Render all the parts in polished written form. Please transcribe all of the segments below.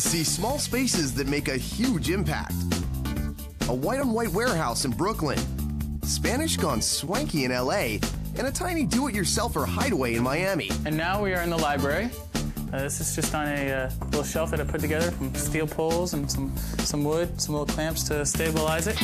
See small spaces that make a huge impact. A white-on-white warehouse in Brooklyn, Spanish gone swanky in LA, and a tiny do-it-yourselfer hideaway in Miami. And now we are in the library. This is just on a little shelf that I put together from steel poles and some wood, some little clamps to stabilize it.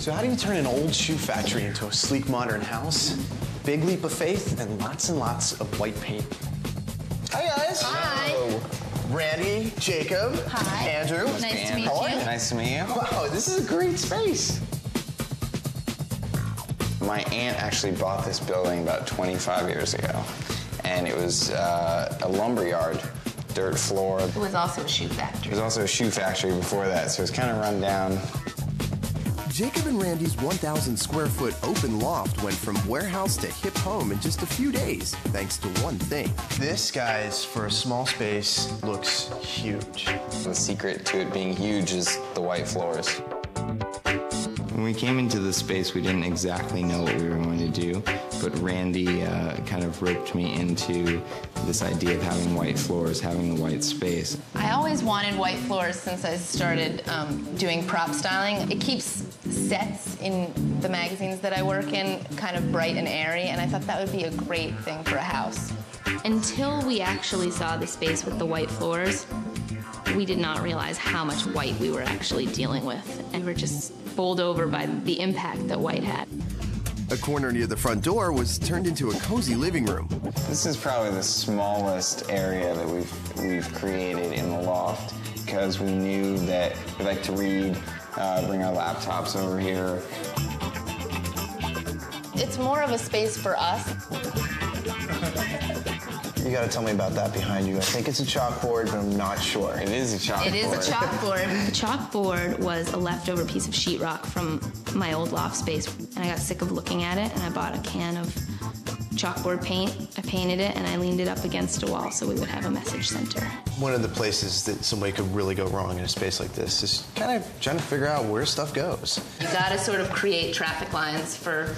So how do you turn an old shoe factory into a sleek, modern house? Big leap of faith and lots of white paint. Hi, guys. Hi. Hello. Randy, Jacob. Hi. Andrew. Nice to meet How are you. Nice to meet you. Wow, this is a great space. My aunt actually bought this building about 25 years ago, and it was a lumber yard, dirt floor. It was also a shoe There factory. was also a shoe factory before that, so it was kind of run down. Jacob and Randy's 1,000 square foot open loft went from warehouse to hip home in just a few days, thanks to one thing. This, guys, for a small space, looks huge. The secret to it being huge is the white floors. When we came into the space, we didn't exactly know what we were going to do, but Randy kind of roped me into this idea of having white floors, having the white space. I always wanted white floors since I started doing prop styling. It keeps sets in the magazines that I work in kind of bright and airy, and I thought that would be a great thing for a house. Until we actually saw the space with the white floors, we did not realize how much white we were actually dealing with, and we were just bowled over by the impact that white had. A corner near the front door was turned into a cozy living room. This is probably the smallest area that we've created in the loft, because we knew that we like to read, bring our laptops over here. It's more of a space for us. You gotta tell me about that behind you. I think it's a chalkboard, but I'm not sure. It is a chalkboard. It is a chalkboard. The chalkboard was a leftover piece of sheetrock from my old loft space, and I got sick of looking at it, and I bought a can of chalkboard paint. I painted it, and I leaned it up against a wall so we would have a message center. One of the places that somebody could really go wrong in a space like this is kind of trying to figure out where stuff goes. You gotta sort of create traffic lines for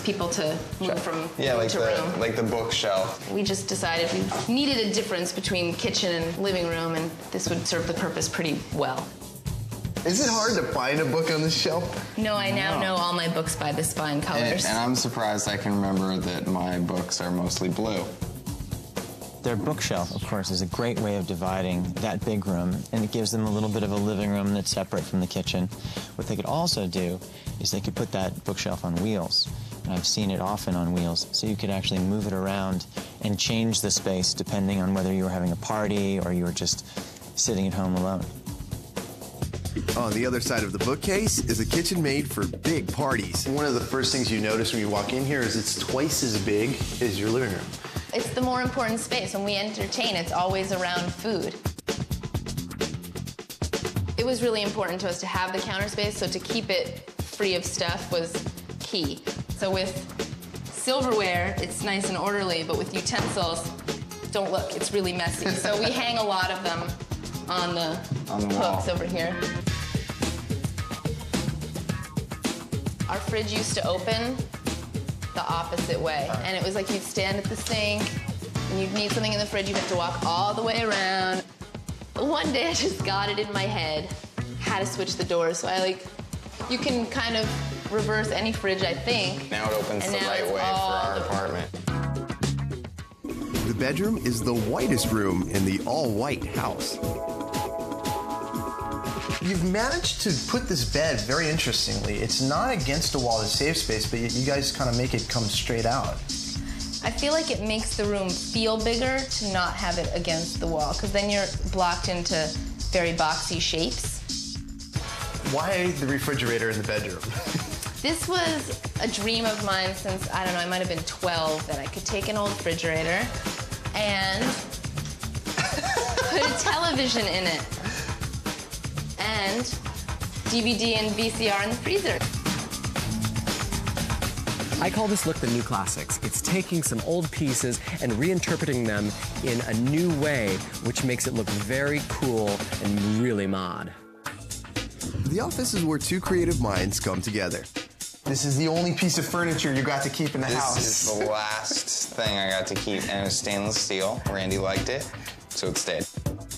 people to move from room to room. Like the bookshelf. We just decided we needed a difference between kitchen and living room, and this would serve the purpose pretty well. Is it hard to find a book on this shelf? No, I now know all my books by the spine colors. And I'm surprised I can remember that my books are mostly blue. Their bookshelf, of course, is a great way of dividing that big room, and it gives them a little bit of a living room that's separate from the kitchen. What they could also do is they could put that bookshelf on wheels. And I've seen it often on wheels, so you could actually move it around and change the space depending on whether you were having a party or you were just sitting at home alone. On the other side of the bookcase is a kitchen made for big parties. One of the first things you notice when you walk in here is it's twice as big as your living room. It's the more important space. When we entertain, it's always around food. It was really important to us to have the counter space, so to keep it free of stuff was key. So with silverware, it's nice and orderly, but with utensils, don't look, it's really messy. So we hang a lot of them on the hooks over here. Our fridge used to open the opposite way, and it was like you'd stand at the sink, and you'd need something in the fridge, you'd have to walk all the way around. One day I just got it in my head how to switch the doors, so you can kind of reverse any fridge, I think. Now it opens the right way for our apartment. The bedroom is the whitest room in the all-white house. You've managed to put this bed very interestingly. It's not against a wall to save space, but you guys kind of make it come straight out. I feel like it makes the room feel bigger to not have it against the wall, because then you're blocked into very boxy shapes. Why the refrigerator in the bedroom? This was a dream of mine since, I don't know, I might have been 12, that I could take an old refrigerator and put a television in it and DVD and VCR in the freezer. I call this look the new classics. It's taking some old pieces and reinterpreting them in a new way, which makes it look very cool and really mod. The office is where two creative minds come together. This is the only piece of furniture you got to keep in the house. This is the last thing I got to keep, and it was stainless steel. Randy liked it, so it stayed.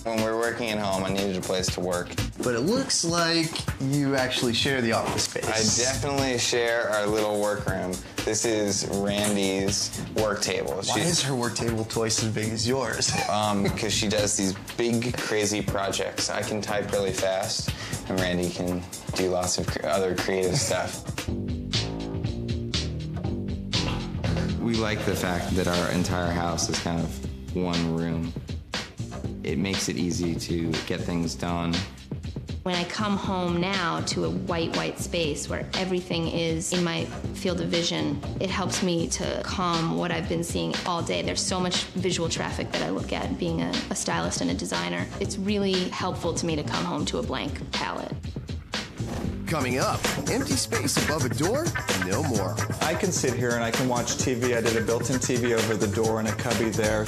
When we were working at home, I needed a place to work. But it looks like you actually share the office space. I definitely share our little workroom. This is Randy's work table. Why is her work table twice as big as yours? Because she does these big, crazy projects. I can type really fast, and Randy can do lots of other creative stuff. We like the fact that our entire house is kind of one room. It makes it easy to get things done. When I come home now to a white space where everything is in my field of vision, it helps me to calm what I've been seeing all day. There's so much visual traffic that I look at being a stylist and a designer. It's really helpful to me to come home to a blank palette. Coming up, empty space above a door? No more. I can sit here and I can watch TV. I did a built-in TV over the door and a cubby there.